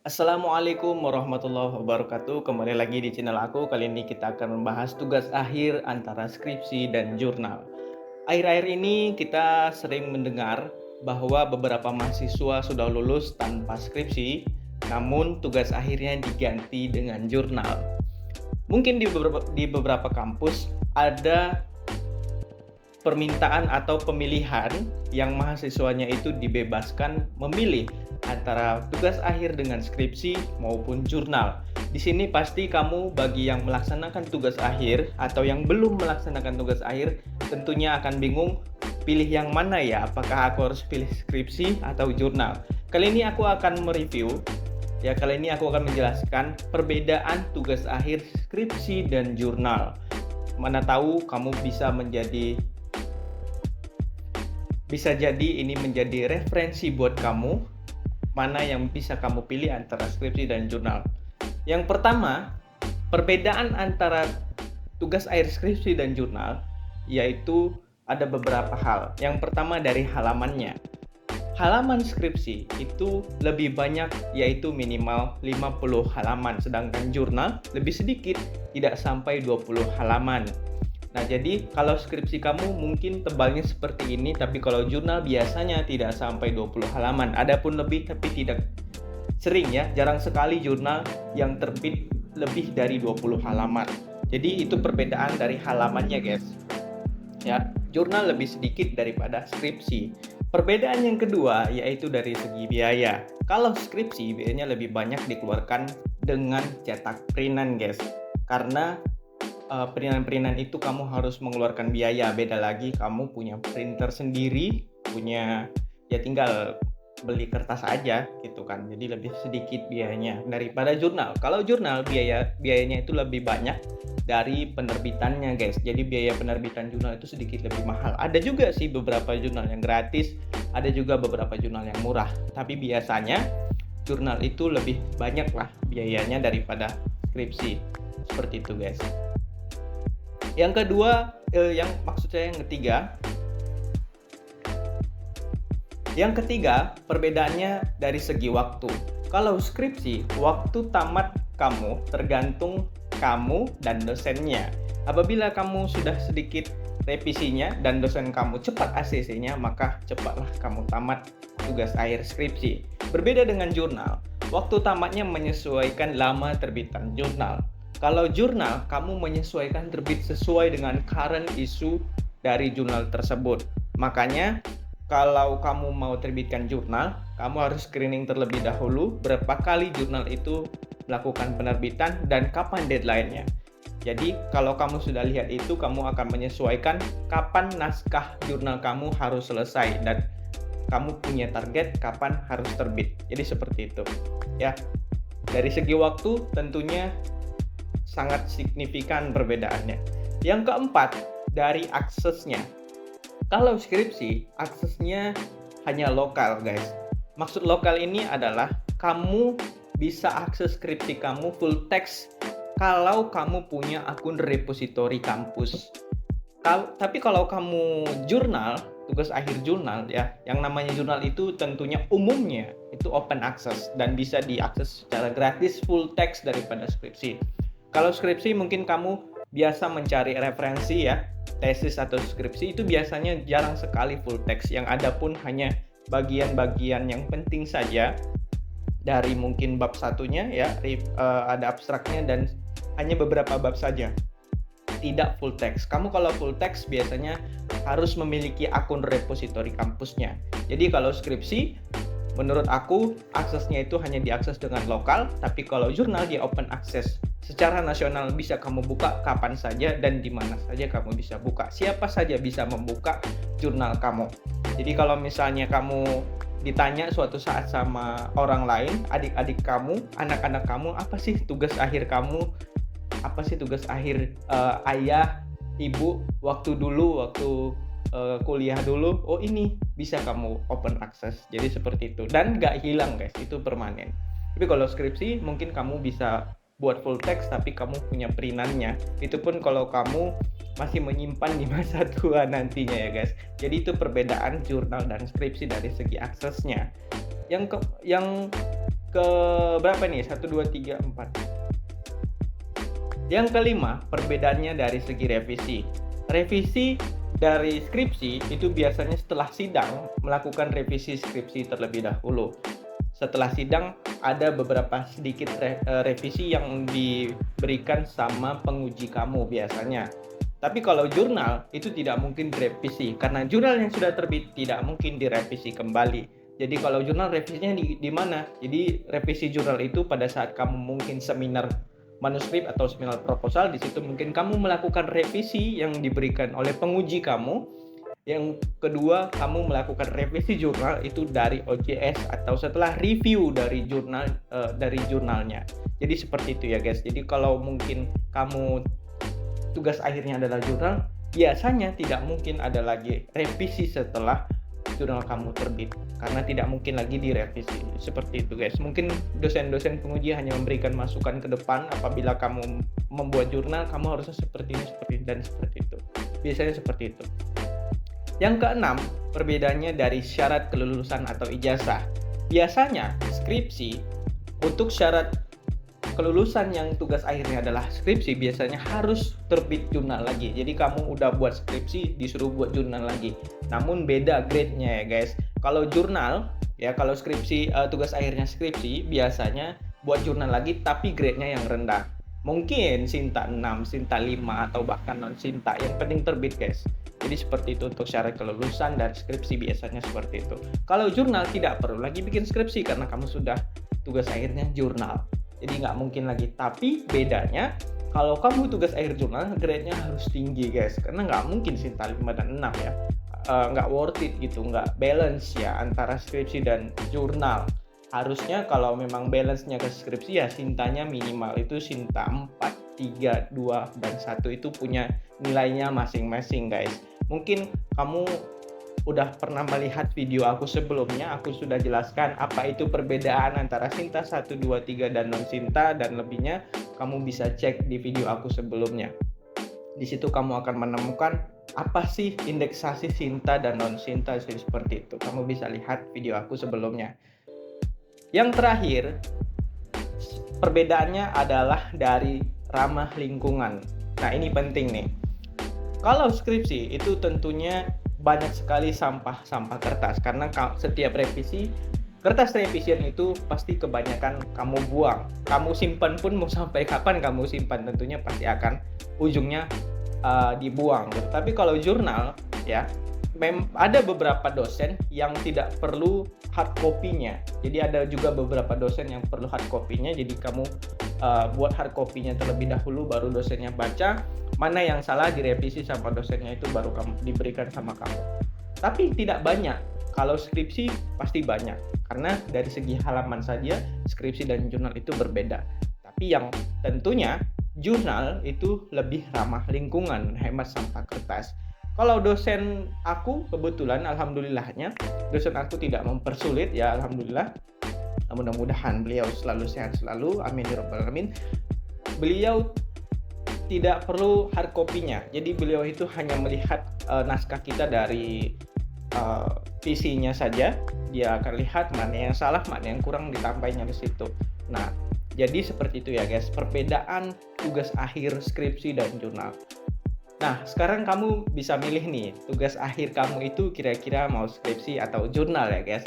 Assalamualaikum warahmatullahi wabarakatuh. Kembali lagi di channel aku. Kali ini kita akan membahas tugas akhir antara skripsi dan jurnal. Akhir-akhir ini kita sering mendengar bahwa beberapa mahasiswa sudah lulus tanpa skripsi, namun tugas akhirnya diganti dengan jurnal. Mungkin di beberapa kampus ada permintaan atau pemilihan yang mahasiswanya itu dibebaskan memilih antara tugas akhir dengan skripsi maupun jurnal. Di sini pasti kamu bagi yang melaksanakan tugas akhir atau yang belum melaksanakan tugas akhir tentunya akan bingung pilih yang mana ya, apakah aku harus pilih skripsi atau jurnal. Kali ini aku akan menjelaskan perbedaan tugas akhir skripsi dan jurnal. Mana tahu kamu bisa jadi ini menjadi referensi buat kamu, mana yang bisa kamu pilih antara skripsi dan jurnal. Yang pertama, perbedaan antara tugas akhir skripsi dan jurnal, yaitu ada beberapa hal. Yang pertama dari halamannya. Halaman skripsi itu lebih banyak, yaitu minimal 50 halaman, sedangkan jurnal lebih sedikit, tidak sampai 20 halaman. Nah, jadi kalau skripsi kamu mungkin tebalnya seperti ini, tapi kalau jurnal biasanya tidak sampai 20 halaman. Adapun lebih tapi tidak sering ya, jarang sekali jurnal yang terbit lebih dari 20 halaman. Jadi itu perbedaan dari halamannya, guys. Ya, jurnal lebih sedikit daripada skripsi. Perbedaan yang kedua yaitu dari segi biaya. Kalau skripsi biayanya lebih banyak dikeluarkan dengan cetak printan, guys. Karena printan-printan itu kamu harus mengeluarkan biaya. Beda lagi kamu punya printer sendiri, ya tinggal beli kertas aja gitu kan. Jadi lebih sedikit biayanya daripada jurnal. Kalau jurnal biayanya itu lebih banyak dari penerbitannya, guys. Jadi biaya penerbitan jurnal itu sedikit lebih mahal. Ada juga sih beberapa jurnal yang gratis, ada juga beberapa jurnal yang murah. Tapi biasanya jurnal itu lebih banyak lah biayanya daripada skripsi. Seperti itu, guys. Yang kedua, yang ketiga, perbedaannya dari segi waktu. Kalau skripsi, waktu tamat kamu tergantung kamu dan dosennya. Apabila kamu sudah sedikit revisinya dan dosen kamu cepat ACC-nya, maka cepatlah kamu tamat tugas akhir skripsi. Berbeda dengan jurnal, waktu tamatnya menyesuaikan lama terbitan jurnal. Kalau jurnal, kamu menyesuaikan terbit sesuai dengan current issue dari jurnal tersebut. Makanya, kalau kamu mau terbitkan jurnal, kamu harus screening terlebih dahulu berapa kali jurnal itu melakukan penerbitan dan kapan deadline-nya. Jadi, kalau kamu sudah lihat itu, kamu akan menyesuaikan kapan naskah jurnal kamu harus selesai dan kamu punya target kapan harus terbit. Jadi seperti itu. Ya. Dari segi waktu tentunya sangat signifikan perbedaannya. Yang keempat, dari aksesnya. Kalau skripsi, aksesnya hanya lokal, guys. Maksud lokal ini adalah kamu bisa akses skripsi kamu full text kalau kamu punya akun repositori kampus. Tapi kalau kamu jurnal, tugas akhir jurnal ya, yang namanya jurnal itu tentunya umumnya itu open access dan bisa diakses secara gratis full text daripada skripsi. Kalau skripsi mungkin kamu biasa mencari referensi ya, tesis atau skripsi itu biasanya jarang sekali full text. Yang ada pun hanya bagian-bagian yang penting saja dari mungkin bab satunya ya, ada abstraknya dan hanya beberapa bab saja. Tidak full text. Kamu kalau full text biasanya harus memiliki akun repositori kampusnya. Jadi kalau skripsi, menurut aku aksesnya itu hanya diakses dengan lokal, tapi kalau jurnal dia open access. Secara nasional bisa kamu buka kapan saja dan di mana saja kamu bisa buka. Siapa saja bisa membuka jurnal kamu. Jadi kalau misalnya kamu ditanya suatu saat sama orang lain, adik-adik kamu, anak-anak kamu, apa sih tugas akhir kamu? Apa sih tugas akhir ayah, ibu waktu kuliah dulu? Oh, ini bisa kamu open access. Jadi seperti itu. Dan nggak hilang, guys. Itu permanen. Tapi kalau skripsi mungkin kamu bisa buat full text tapi kamu punya printannya. Itu pun kalau kamu masih menyimpan di masa tua nantinya ya, guys. Jadi itu perbedaan jurnal dan skripsi dari segi aksesnya. Yang ke berapa nih? 1, 2, 3, 4. Yang kelima, perbedaannya dari segi revisi. Revisi dari skripsi itu biasanya setelah sidang melakukan revisi skripsi terlebih dahulu. Setelah sidang ada beberapa sedikit revisi yang diberikan sama penguji kamu biasanya. Tapi kalau jurnal itu tidak mungkin direvisi karena jurnal yang sudah terbit tidak mungkin direvisi kembali. Jadi kalau jurnal revisinya di mana? Jadi revisi jurnal itu pada saat kamu mungkin seminar manuskrip atau seminar proposal, di situ mungkin kamu melakukan revisi yang diberikan oleh penguji kamu. Yang kedua, kamu melakukan revisi jurnal itu dari OJS atau setelah review dari jurnalnya. Jadi seperti itu ya guys. Jadi kalau mungkin kamu tugas akhirnya adalah jurnal, biasanya tidak mungkin ada lagi revisi setelah jurnal kamu terbit karena tidak mungkin lagi direvisi. Seperti itu guys. Mungkin dosen-dosen penguji hanya memberikan masukan ke depan, apabila kamu membuat jurnal kamu harusnya seperti ini, seperti ini, dan seperti itu. Biasanya seperti itu. Yang keenam, perbedaannya dari syarat kelulusan atau ijazah. Biasanya skripsi, untuk syarat kelulusan yang tugas akhirnya adalah skripsi, biasanya harus terbit jurnal lagi. Jadi kamu udah buat skripsi disuruh buat jurnal lagi. Namun beda grade-nya ya guys. Kalau jurnal ya, kalau skripsi tugas akhirnya skripsi biasanya buat jurnal lagi tapi grade-nya yang rendah. Mungkin Sinta 6, Sinta 5 atau bahkan non Sinta, yang penting terbit guys. Jadi seperti itu untuk syarat kelulusan dan skripsi biasanya seperti itu. Kalau jurnal tidak perlu lagi bikin skripsi karena kamu sudah tugas akhirnya jurnal. Jadi nggak mungkin lagi. Tapi bedanya kalau kamu tugas akhir jurnal, grade-nya harus tinggi guys. Karena nggak mungkin Sinta 5 dan 6 ya. Nggak worth it gitu, nggak balance ya antara skripsi dan jurnal. Harusnya kalau memang balance-nya ke skripsi ya Sintanya minimal itu Sinta 4, 3, 2, dan 1 itu punya nilainya masing-masing guys. Mungkin kamu udah pernah melihat video aku sebelumnya, aku sudah jelaskan apa itu perbedaan antara Sinta 1, 2, 3 dan non Sinta, dan lebihnya kamu bisa cek di video aku sebelumnya. Di situ kamu akan menemukan apa sih indeksasi Sinta dan non Sinta seperti itu. Kamu bisa lihat video aku sebelumnya. Yang terakhir, perbedaannya adalah dari ramah lingkungan. Nah, ini penting nih. Kalau skripsi itu tentunya banyak sekali sampah kertas karena setiap revisi, kertas revision itu pasti kebanyakan kamu buang. Kamu simpan pun mau sampai kapan kamu simpan, tentunya pasti akan ujungnya dibuang. Tapi kalau jurnal ya, ada beberapa dosen yang tidak perlu hard copy-nya. Jadi ada juga beberapa dosen yang perlu hard copy-nya. Jadi kamu buat hard copy-nya terlebih dahulu, baru dosennya baca. Mana yang salah direvisi sama dosennya, itu baru kamu diberikan sama kamu. Tapi tidak banyak. Kalau skripsi pasti banyak. Karena dari segi halaman saja skripsi dan jurnal itu berbeda. Tapi yang tentunya jurnal itu lebih ramah lingkungan, hemat sampah kertas. Kalau dosen aku kebetulan alhamdulillahnya dosen aku tidak mempersulit ya, alhamdulillah. Mudah-mudahan beliau selalu sehat selalu, amin ya rabbal alamin. Beliau tidak perlu hard copy-nya. Jadi beliau itu hanya melihat naskah kita dari visinya saja. Dia akan lihat mana yang salah, mana yang kurang, ditambahnya di situ. Nah, jadi seperti itu ya guys, perbedaan tugas akhir skripsi dan jurnal. Nah, sekarang kamu bisa milih nih, tugas akhir kamu itu kira-kira mau skripsi atau jurnal ya guys.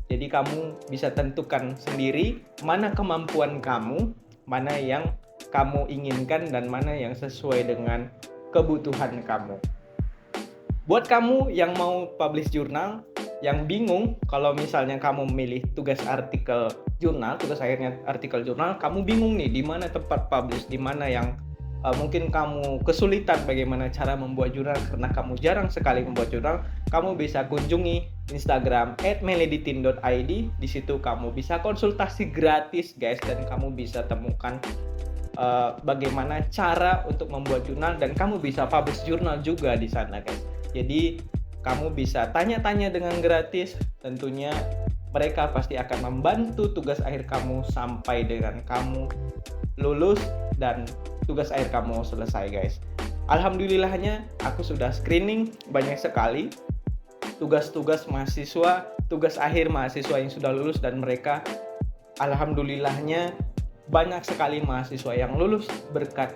Jadi kamu bisa tentukan sendiri mana kemampuan kamu, mana yang kamu inginkan, dan mana yang sesuai dengan kebutuhan kamu. Buat kamu yang mau publish jurnal, yang bingung kalau misalnya kamu memilih tugas artikel jurnal, tugas akhirnya artikel jurnal, kamu bingung nih di mana tempat publish, di mana yang mungkin kamu kesulitan bagaimana cara membuat jurnal karena kamu jarang sekali membuat jurnal, kamu bisa kunjungi Instagram @meleditin.id. Di situ kamu bisa konsultasi gratis guys, dan kamu bisa temukan bagaimana cara untuk membuat jurnal, dan kamu bisa publish jurnal juga di sana guys. Jadi kamu bisa tanya-tanya dengan gratis, tentunya mereka pasti akan membantu tugas akhir kamu sampai dengan kamu lulus dan tugas akhir kamu selesai guys. Alhamdulillahnya aku sudah screening banyak sekali tugas-tugas mahasiswa, tugas akhir mahasiswa yang sudah lulus, dan mereka alhamdulillahnya banyak sekali mahasiswa yang lulus berkat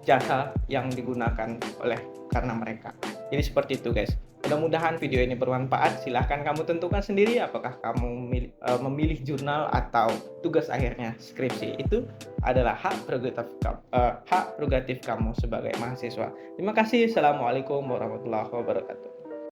jasa yang digunakan oleh karena mereka. Jadi seperti itu guys. Mudah-mudahan video ini bermanfaat. Silahkan kamu tentukan sendiri apakah kamu memilih jurnal atau tugas akhirnya skripsi. Itu adalah hak prerogatif kamu sebagai mahasiswa. Terima kasih. Assalamualaikum warahmatullahi wabarakatuh.